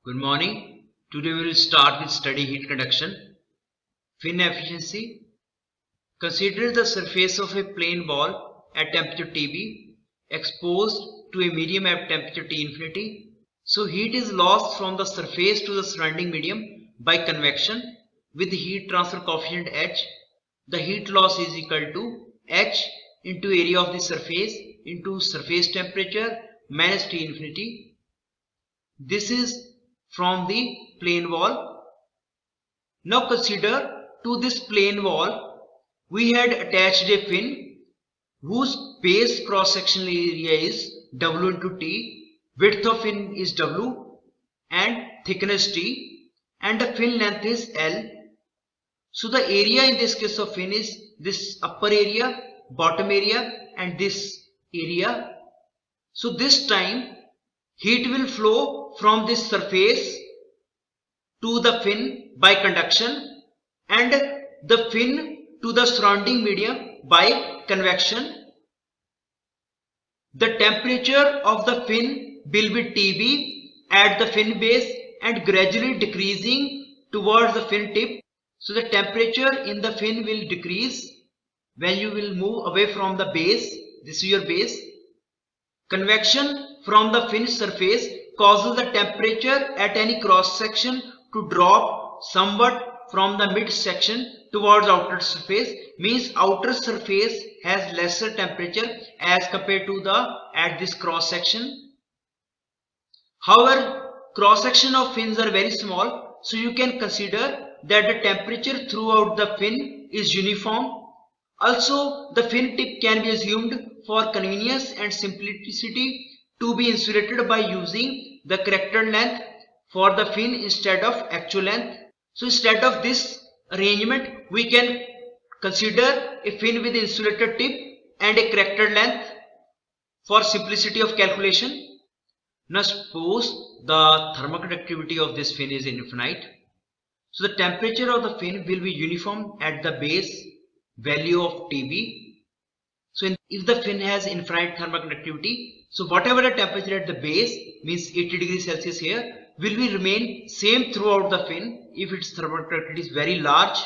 Good morning. Today we will start with study heat conduction. Fin efficiency. Consider the surface of a plane ball at temperature Tb exposed to a medium at temperature T infinity. So heat is lost from the surface to the surrounding medium by convection with heat transfer coefficient H. The heat loss is equal to H into area of the surface into surface temperature minus T infinity. This is from the plane wall. Now consider to this plane wall we had attached a fin whose base cross sectional area is W into T, width of fin is W and thickness T, and the fin length is L. So the area in this case of fin is this upper area, bottom area and this area. So this time heat will flow from this surface to the fin by conduction and the fin to the surrounding medium by convection. The temperature of the fin will be Tb at the fin base and gradually decreasing towards the fin tip. So the temperature in the fin will decrease when you will move away from the base. This is your base. Convection from the fin surface causes the temperature at any cross section to drop somewhat from the mid section towards outer surface, means outer surface has lesser temperature as compared to the at this cross section. However, cross section of fins are very small, so you can consider that the temperature throughout the fin is uniform. Also, the fin tip can be assumed for convenience and simplicity to be insulated by using the corrected length for the fin instead of actual length. So instead of this arrangement, we can consider a fin with insulated tip and a corrected length for simplicity of calculation. Now suppose the thermal conductivity of this fin is infinite. So the temperature of the fin will be uniform at the base value of Tb. So if the fin has infinite thermal conductivity, so whatever the temperature at the base, means 80 degrees Celsius here, will be remain same throughout the fin. If its thermal conductivity is very large,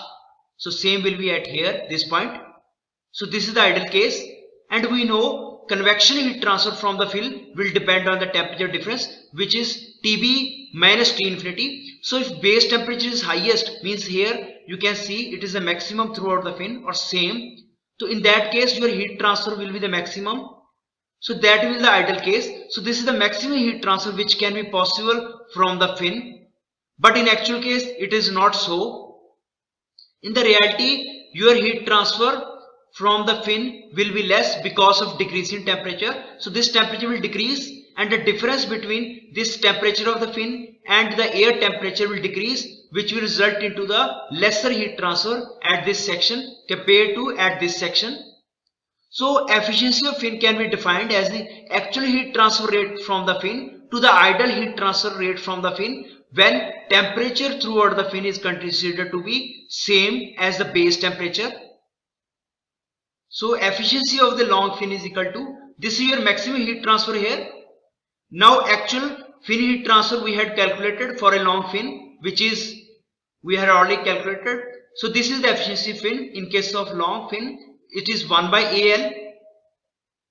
so same will be at here, this point. So this is the ideal case, and we know convection heat transfer from the fin will depend on the temperature difference, which is Tb minus T infinity. So if base temperature is highest, means here you can see it is the maximum throughout the fin or same. So in that case your heat transfer will be the maximum. So that will be the ideal case. So this is the maximum heat transfer which can be possible from the fin. But in actual case it is not so. In the reality your heat transfer from the fin will be less because of decreasing temperature. So this temperature will decrease and the difference between this temperature of the fin and the air temperature will decrease, which will result into the lesser heat transfer at this section compared to at this section. So efficiency of fin can be defined as the actual heat transfer rate from the fin to the ideal heat transfer rate from the fin when temperature throughout the fin is considered to be same as the base temperature. So efficiency of the long fin is equal to, this is your maximum heat transfer here. Now actual fin heat transfer we had calculated for a long fin, which is we had already calculated. So this is the efficiency fin. In case of long fin it is 1 by AL.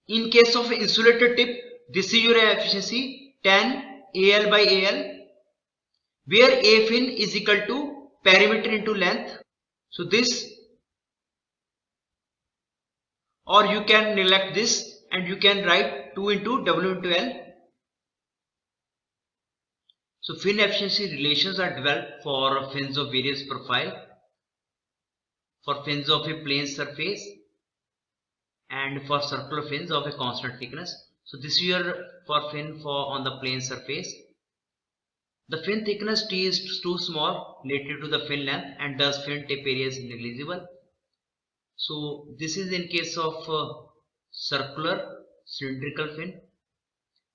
In case of insulated tip, this is your efficiency 10 AL by AL, where A fin is equal to perimeter into length. So this, or you can neglect this and you can write 2 into W into L. So fin efficiency relations are developed for fins of various profile, for fins of a plane surface and for circular fins of a constant thickness. So this is your for fin for on the plane surface. The fin thickness T is too small relative to the fin length and thus fin tip area is negligible. So this is in case of circular cylindrical fin.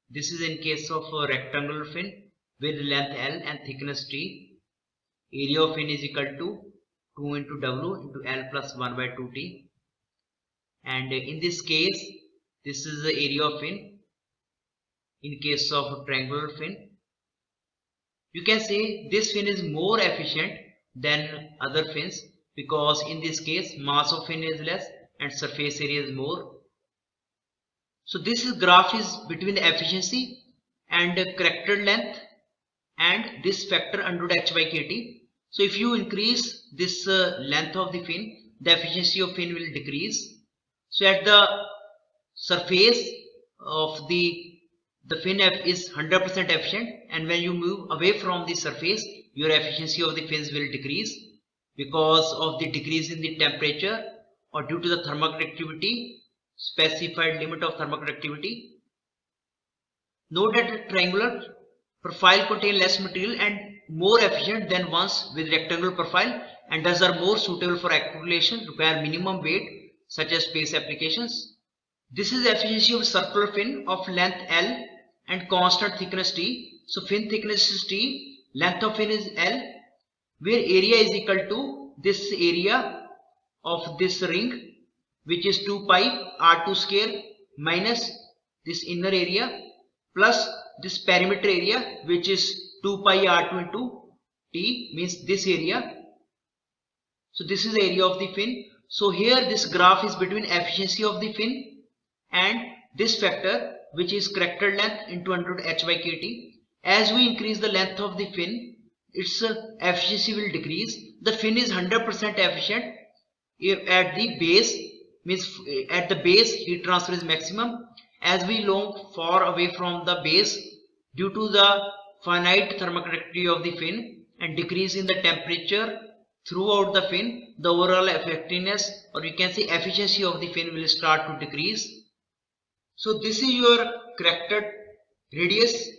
This is in case of rectangular fin with length L and thickness T. Area of fin is equal to 2 into W into L plus 1 by 2T. And in this case this is the area of fin. In case of triangular fin You can say this fin is more efficient than other fins because in this case mass of fin is less and surface area is more. So this graph is between the efficiency and corrected length and this factor under h by kt. So if you increase this length of the fin, the efficiency of fin will decrease. So at the surface of the fin is 100% efficient, and when you move away from the surface, your efficiency of the fins will decrease because of the decrease in the temperature or due to the thermoconductivity, specified limit of thermoconductivity. Note that the triangular profile contain less material and more efficient than ones with rectangular profile, and thus are more suitable for accumulation, require minimum weight such as space applications. This is the efficiency of circular fin of length L and constant thickness T. So fin thickness is T, length of fin is L, where area is equal to this area of this ring, which is 2 pi r2 square minus this inner area plus this perimeter area, which is 2 pi r2 into T, means this area. So this is the area of the fin. So here this graph is between efficiency of the fin and this factor, which is corrected length into under h by kt. As we increase the length of the fin, its efficiency will decrease. The fin is 100% efficient if at the base, means at the base heat transfer is maximum. As we long far away from the base, due to the finite thermoconductivity of the fin and decrease in the temperature throughout the fin, the overall effectiveness, or you can say efficiency of the fin, will start to decrease. So this is your corrected radius,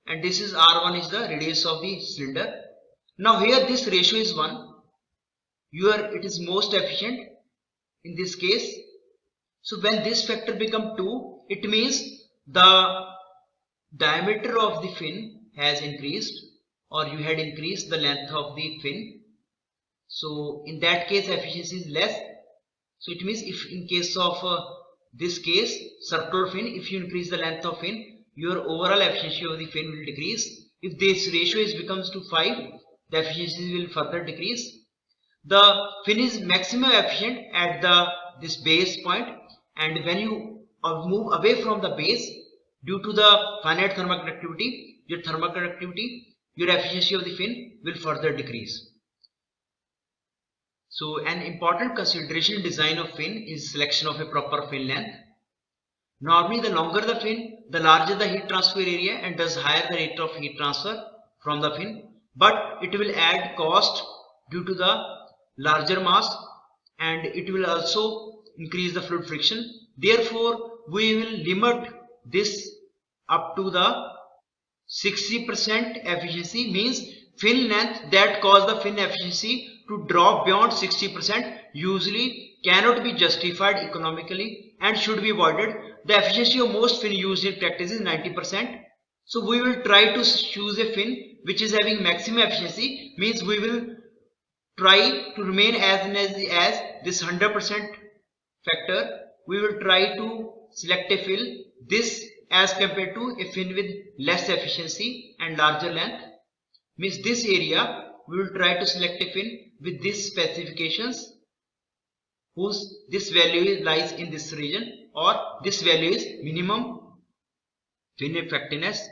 and this is R1 is the radius of the cylinder. Now here this ratio is 1. It is most efficient in this case. So when this factor become 2, it means the diameter of the fin has increased, or you had increased the length of the fin. So in that case efficiency is less. So it means if in case of this case circular fin, if you increase the length of fin, your overall efficiency of the fin will decrease. If this ratio becomes to 5, the efficiency will further decrease. The fin is maximum efficient at this base point, and when you move away from the base, due to the finite thermoconductivity, your efficiency of the fin will further decrease. So an important consideration in design of fin is selection of a proper fin length. Normally the longer the fin, the larger the heat transfer area and thus higher the rate of heat transfer from the fin, but it will add cost due to the larger mass, and it will also increase the fluid friction. Therefore we will limit this up to the 60% efficiency, means fin length that cause the fin efficiency to drop beyond 60% usually cannot be justified economically and should be avoided. The efficiency of most fin used in practice is 90%. So we will try to choose a fin which is having maximum efficiency, means we will try to remain as this 100% factor. We will try to select a fin this as compared to a fin with less efficiency and larger length, means this area we will try to select a fin with these specifications whose this value lies in this region, or this value is minimum fin effectiveness.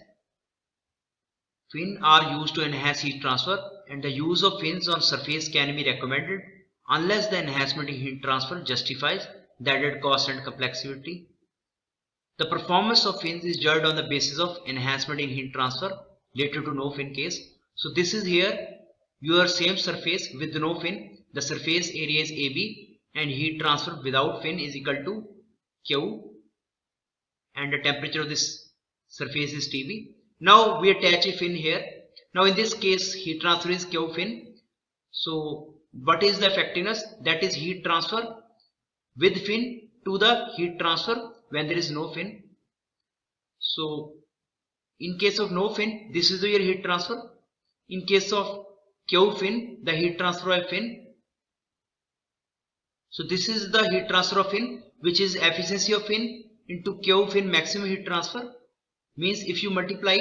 Fin are used to enhance heat transfer, and the use of fins on surface can be recommended unless the enhancement in heat transfer justifies the added cost and complexity. The performance of fins is judged on the basis of enhancement in heat transfer related to no fin case. So this is here your same surface with no fin. The surface area is AB and heat transfer without fin is equal to Q, and the temperature of this surface is TB. Now we attach a fin here. Now in this case heat transfer is Q fin. So what is the effectiveness? That is heat transfer with fin to the heat transfer when there is no fin. So in case of no fin, this is your heat transfer. In case of Q fin, the heat transfer of fin. So this is the heat transfer of fin, which is efficiency of fin into Q fin maximum heat transfer. Means if you multiply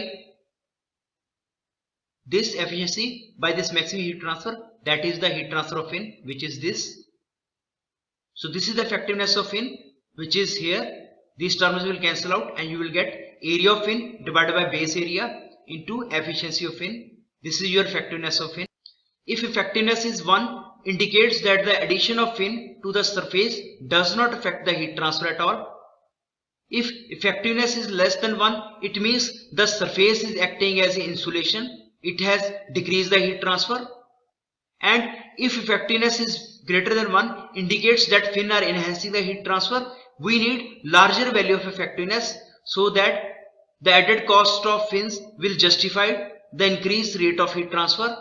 this efficiency by this maximum heat transfer, that is the heat transfer of fin, which is this. So this is the effectiveness of fin, which is here. These terms will cancel out and you will get area of fin divided by base area into efficiency of fin. This is your effectiveness of fin. If effectiveness is 1, indicates that the addition of fin to the surface does not affect the heat transfer at all. If effectiveness is less than 1, it means the surface is acting as an insulation. It has decreased the heat transfer. And if effectiveness is greater than 1, indicates that fin are enhancing the heat transfer. We need larger value of effectiveness so that the added cost of fins will justify the increased rate of heat transfer.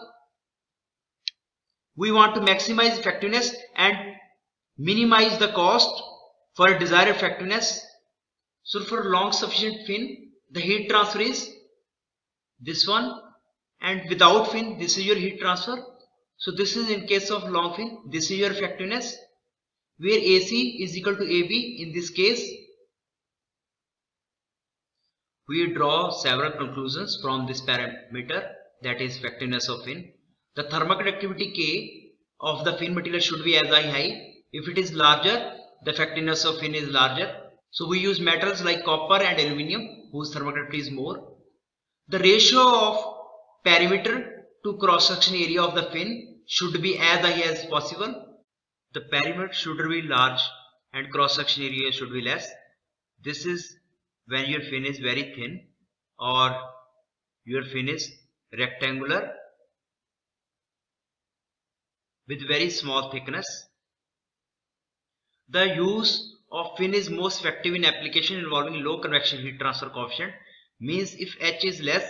We want to maximize effectiveness and minimize the cost for desired effectiveness. So for long sufficient fin, the heat transfer is this one, and without fin, this is your heat transfer. So this is in case of long fin, this is your effectiveness, where AC is equal to AB. In this case, we draw several conclusions from this parameter, that is effectiveness of fin. The thermoconductivity K of the fin material should be as high. If it is larger, the effectiveness of fin is larger. So we use metals like copper and aluminium whose thermoconductivity is more. The ratio of perimeter to cross-section area of the fin should be as high as possible. The perimeter should be large and cross-section area should be less. This is when your fin is very thin or your fin is rectangular with very small thickness. The use of fin is most effective in application involving low convection heat transfer coefficient. Means if H is less,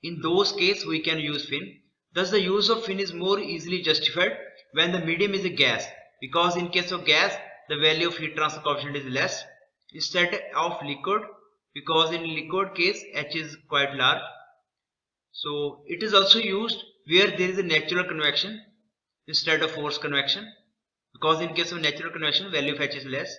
in those cases we can use fin. Thus the use of fin is more easily justified when the medium is a gas, because in case of gas the value of heat transfer coefficient is less instead of liquid, because in liquid case H is quite large. So it is also used where there is a natural convection instead of forced convection, because in case of natural convection value of H is less.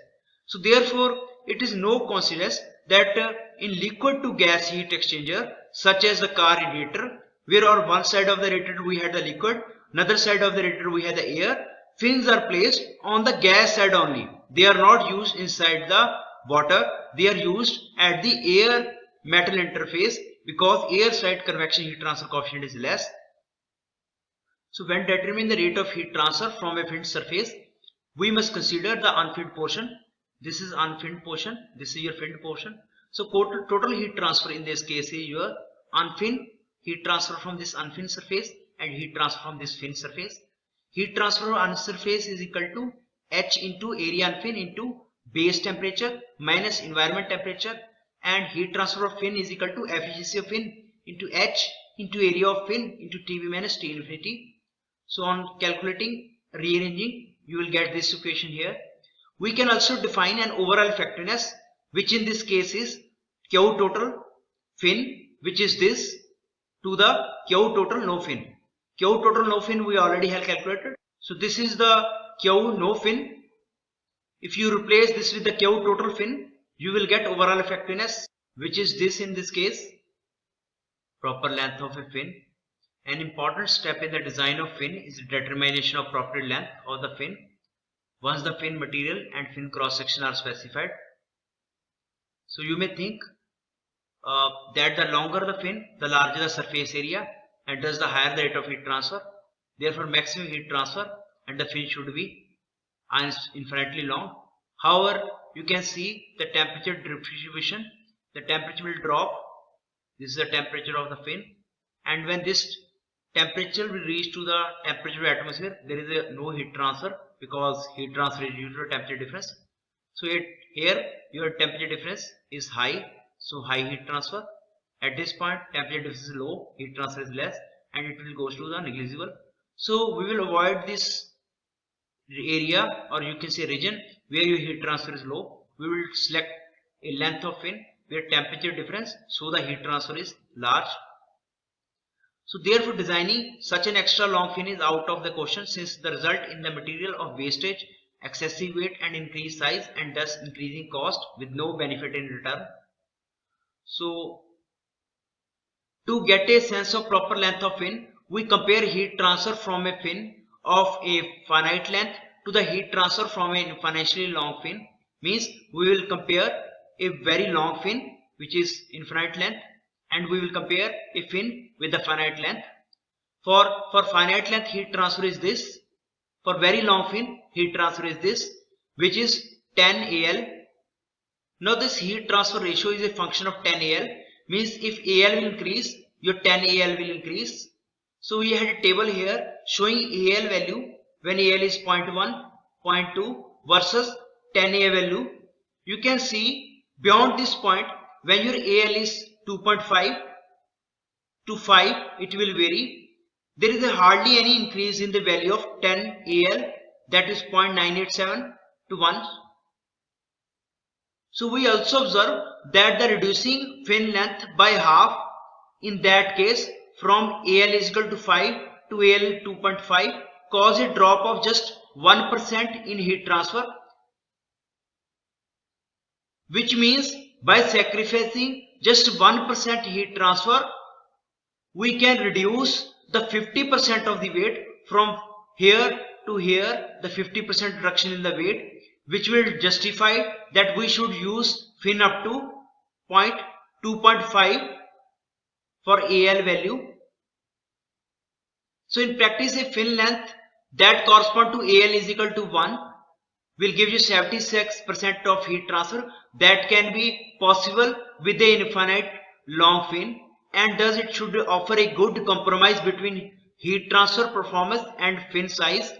So therefore it is no coincidence that in liquid to gas heat exchanger such as the car radiator, where on one side of the radiator we had the liquid, another side of the radiator we had the air, fins are placed on the gas side only. They are not used inside the water, they are used at the air metal interface, because air side convection heat transfer coefficient is less. So when determining the rate of heat transfer from a finned surface, we must consider the unfinned portion. This is unfinned portion, this is your finned portion. So total heat transfer in this case is your unfinned heat transfer from this unfinned surface and heat transfer from this finned surface. Heat transfer on surface is equal to H into area unfinned into base temperature minus environment temperature, and heat transfer of fin is equal to efficiency of fin into H into area of fin into Tb minus T infinity. So on calculating, rearranging, you will get this equation here. We can also define an overall effectiveness, which in this case is Q total fin, which is this, to the Q total no fin. Q total no fin we already have calculated. So this is the Q no fin. If you replace this with the Q total fin, you will get overall effectiveness, which is this in this case, proper length of a fin. An important step in the design of fin is the determination of proper length of the fin. Once the fin material and fin cross section are specified, so you may think that the longer the fin, the larger the surface area, and thus the higher the rate of heat transfer. Therefore maximum heat transfer and the fin should be infinitely long. However, you can see the temperature distribution. The temperature will drop. This is the temperature of the fin, and when this temperature will reach to the temperature of atmosphere, there is no heat transfer, because heat transfer is due to the temperature difference. So here your temperature difference is high, so high heat transfer. At this point temperature difference is low, heat transfer is less, and it will go to the negligible. So we will avoid this area, or you can say region, where your heat transfer is low. We will select a length of fin where temperature difference, so the heat transfer is large. So therefore designing such an extra long fin is out of the question, since the result in the material of wastage, excessive weight and increased size, and thus increasing cost with no benefit in return. So To get a sense of proper length of fin, we compare heat transfer from a fin of a finite length to the heat transfer from an infinitely long fin. Means we will compare a very long fin which is infinite length, and we will compare a fin with the finite length. For finite length, heat transfer is this. For very long fin, heat transfer is this, which is 10 AL. Now this heat transfer ratio is a function of 10 AL. Means if AL will increase, your 10 AL will increase. So we had a table here showing AL value when AL is 0.1, 0.2 versus 10 AL value. You can see beyond this point, when your AL is 2.5 to 5, it will vary. There is hardly any increase in the value of 10 AL, that is 0.987 to 1. So we also observe that the reducing fin length by half, in that case from AL is equal to 5 to AL 2.5, cause a drop of just 1% in heat transfer, which means by sacrificing just 1% heat transfer, we can reduce the 50% of the weight from here to here, the 50% reduction in the weight, which will justify that we should use fin up to 2.5 for AL value. So in practice, a fin length that correspond to AL is equal to 1 will give you 76% of heat transfer that can be possible with the infinite long fin, and thus it should offer a good compromise between heat transfer performance and fin size.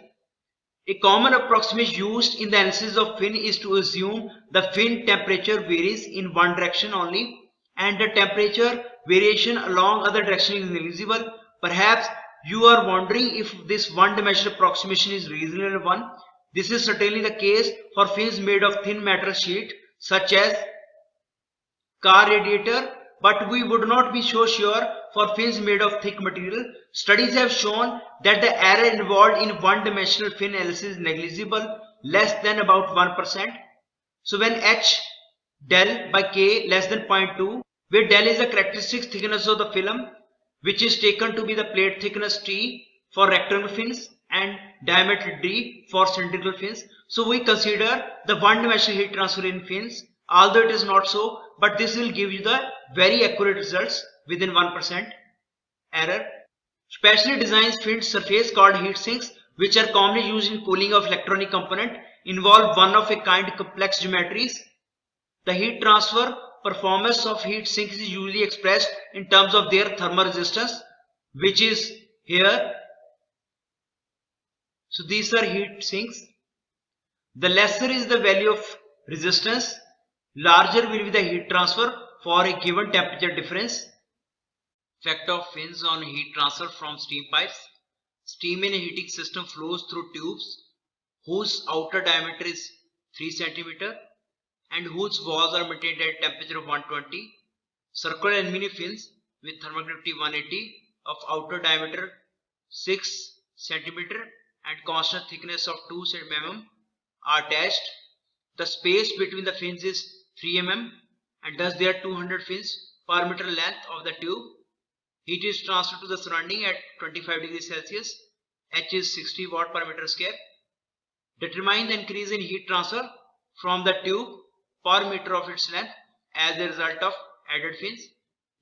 A common approximation used in the analysis of fin is to assume the fin temperature varies in one direction only and the temperature variation along other direction is negligible. Perhaps you are wondering if this one-dimensional approximation is reasonable one. This is certainly the case for fins made of thin metal sheet such as car radiator, but we would not be so sure for fins made of thick material. Studies have shown that the error involved in one-dimensional fin analysis is negligible, less than about 1%. So when H del by K less than 0.2, where del is the characteristic thickness of the film, which is taken to be the plate thickness T for rectangular fins and diameter D for cylindrical fins. So we consider the one-dimensional heat transfer in fins, although it is not so, but this will give you the very accurate results within 1% error. Specially designed fin surface called heat sinks, which are commonly used in cooling of electronic component, involve one of a kind complex geometries. The heat transfer performance of heat sinks is usually expressed in terms of their thermal resistance, which is here. So these are heat sinks. The lesser is the value of resistance, larger will be the heat transfer for a given temperature difference. Effect of fins on heat transfer from steam pipes. Steam in a heating system flows through tubes whose outer diameter is 3 cm and whose walls are maintained at a temperature of 120. Circular aluminum fins with thermal conductivity 180 of outer diameter 6 cm and constant thickness of 2 mm are attached. The space between the fins is 3 mm and thus there are 200 fins per meter length of the tube. Heat is transferred to the surrounding at 25 degrees Celsius. H is 60 watt per meter square. Determine the increase in heat transfer from the tube per meter of its length as a result of added fins.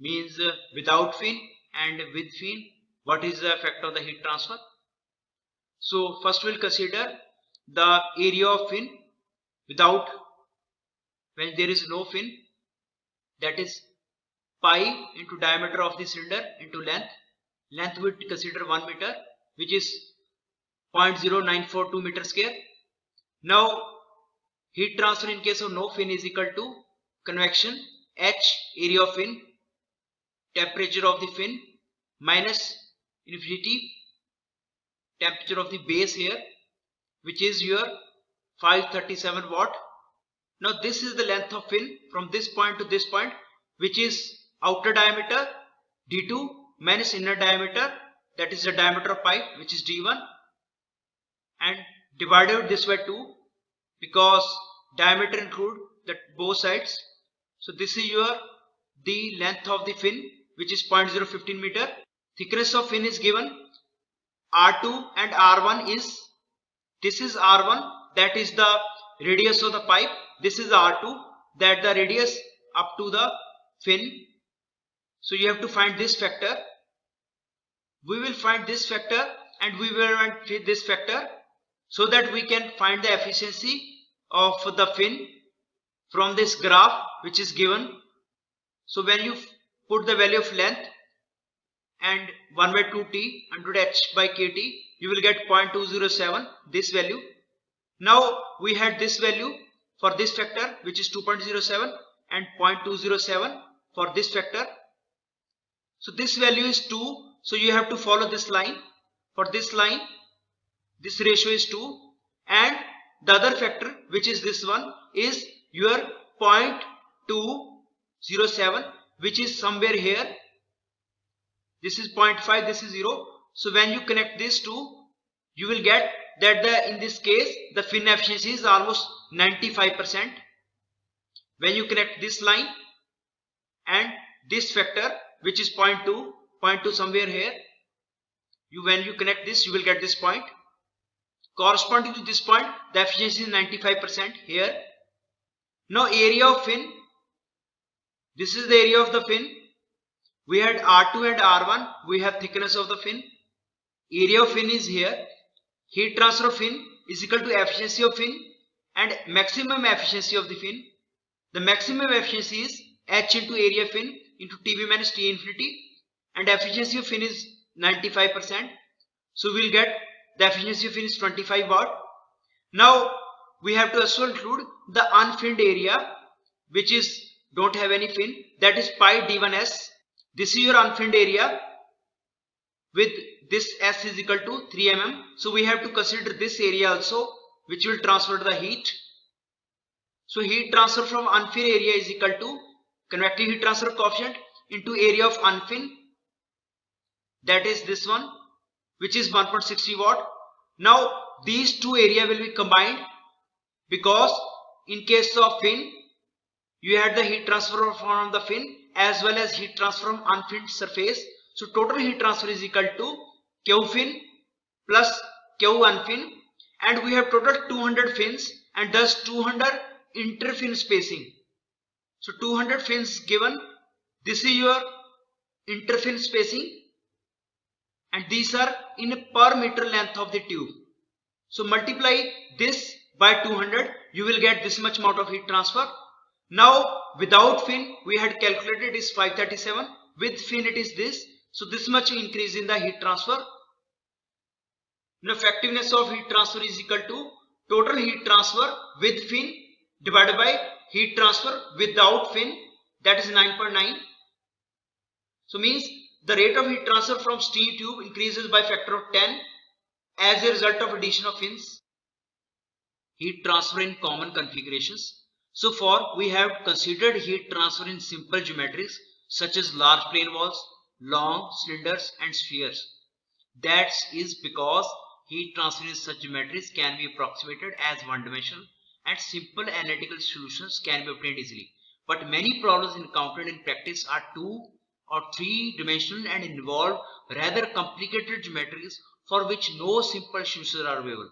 Means without fin and with fin, what is the effect of the heat transfer. So first we'll consider the area of fin without, when there is no fin, that is pi into diameter of the cylinder into length. Length we consider 1 meter, which is 0.0942 meter square. Now heat transfer in case of no fin is equal to convection H area of fin, temperature of the fin minus infinity temperature of the base here, which is your 537 watt. Now this is the length of fin from this point to this point, which is outer diameter D2 minus inner diameter, that is the diameter of pipe, which is D1, and divided this by 2 because diameter include both sides. So this is the length of the fin which is 0.015 meter. Thickness of fin is given. R2 and R1 is, this is R1, that is the radius of the pipe. This is R2, that the radius up to the fin. So you have to find this factor. We will find this factor and we will find this factor, so that we can find the efficiency of the fin from this graph which is given. So when you put the value of length and 1 by 2t under h by kt, you will get 0.207, this value. Now we had this value for this factor, which is 2.07, and 0.207 for this factor. So this value is 2, so you have to follow this line. For this line, this ratio is 2, and the other factor, which is this one, is your 0.207, which is somewhere here. This is 0.5, this is 0. So when you connect these two, you will get that in this case the fin efficiency is almost 95%. When you connect this line and this factor, which is 0.2 somewhere here, when you connect this, you will get this point. Corresponding to this point, the efficiency is 95% here. Now area of fin, this is the area of the fin. We had R2 and R1, we have thickness of the fin. Area of fin is here. Heat transfer of fin is equal to efficiency of fin and maximum efficiency of the fin. The maximum efficiency is H into area fin into TV minus T infinity, and efficiency of fin is 95%. So we will get the efficiency of fin is 25 watt. Now we have to also include the unfinned area, which is don't have any fin, that is pi d1s. This is your unfinned area with this s is equal to 3 mm. So we have to consider this area also, which will transfer the heat. So heat transfer from unfinned area is equal to convective heat transfer coefficient into area of unfin, that is this one, which is 1.60 watt. Now these two area will be combined, because in case of fin you had the heat transfer from the fin as well as heat transfer from unfinned surface. So total heat transfer is equal to Q fin plus Q unfin, and we have total 200 fins and thus 200 interfin spacing. So 200 fins given, this is your interfin spacing, and these are in a per meter length of the tube. So multiply this by 200, you will get this much amount of heat transfer. Now without fin we had calculated is 537, with fin it is this, so this much increase in the heat transfer. Now effectiveness of heat transfer is equal to total heat transfer with fin divided by heat transfer without fin, that is 9.9. So means the rate of heat transfer from steam tube increases by factor of 10 as a result of addition of fins. Heat transfer in common configurations. So far we have considered heat transfer in simple geometries such as large plane walls, long cylinders and spheres. That is because heat transfer in such geometries can be approximated as one-dimensional and simple analytical solutions can be obtained easily. But many problems encountered in practice are 2 or 3-dimensional and involve rather complicated geometries for which no simple solutions are available.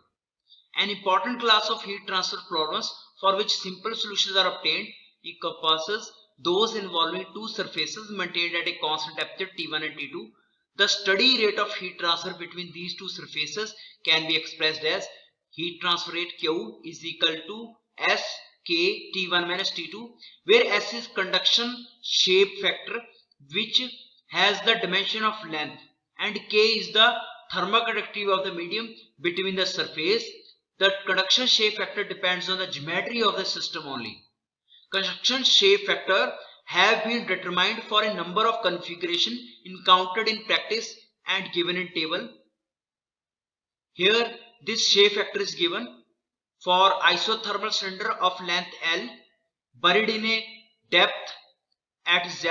An important class of heat transfer problems for which simple solutions are obtained encompasses those involving two surfaces maintained at a constant temperature T1 and T2. The steady rate of heat transfer between these two surfaces can be expressed as heat transfer rate Q is equal to S K T1 minus T2, where S is conduction shape factor which has the dimension of length, and K is the thermoconductivity of the medium between the surface. The conduction shape factor depends on the geometry of the system only. Conduction shape factor have been determined for a number of configurations encountered in practice and given in table. Here this shape factor is given for isothermal cylinder of length L buried in a depth at Z,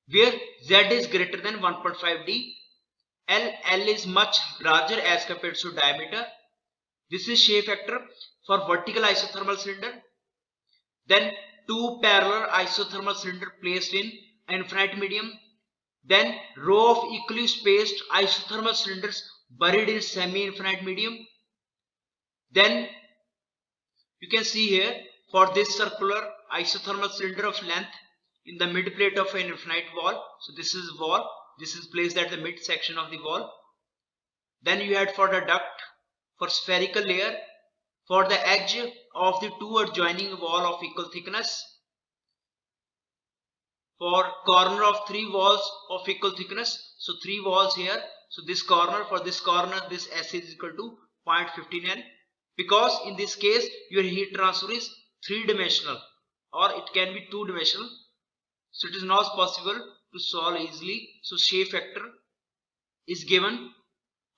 where Z is greater than 1.5 d. L is much larger as compared to diameter. This is shape factor for vertical isothermal cylinder. Then two parallel isothermal cylinder placed in infinite medium Then row of equally spaced isothermal cylinders buried in semi-infinite medium. Then you can see here, for this circular isothermal cylinder of length in the mid plate of an infinite wall. So this is wall, this is placed at the mid section of the wall. Then you had for the duct, for spherical layer, for the edge of the two adjoining wall of equal thickness, for corner of three walls of equal thickness. So three walls here. So this corner, for this corner, this S is equal to 0.15 N, because in this case your heat transfer is three-dimensional or it can be two-dimensional. So it is not possible to solve easily. So shape factor is given.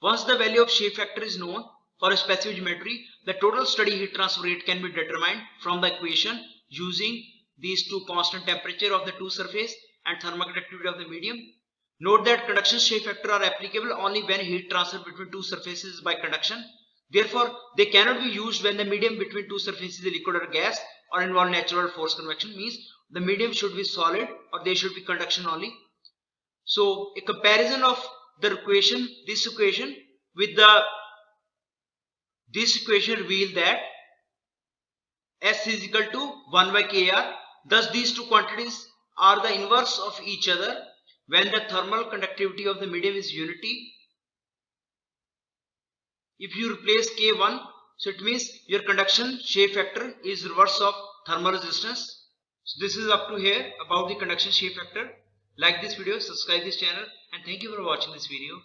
Once the value of shape factor is known for a specific geometry, the total steady heat transfer rate can be determined from the equation using these two: constant temperature of the two surface and thermal conductivity of the medium. Note that conduction shape factor are applicable only when heat transfer between two surfaces is by conduction. Therefore, they cannot be used when the medium between two surfaces is liquid or gas or involve natural or forced convection. Means the medium should be solid or they should be conduction only. So a comparison of the equation, this equation with this equation reveal that S is equal to 1 by Kr. Thus these two quantities are the inverse of each other when the thermal conductivity of the medium is unity. If you replace K1, so it means your conduction shape factor is reverse of thermal resistance. So this is up to here about the conduction shape factor. Like this video, subscribe this channel, and thank you for watching this video.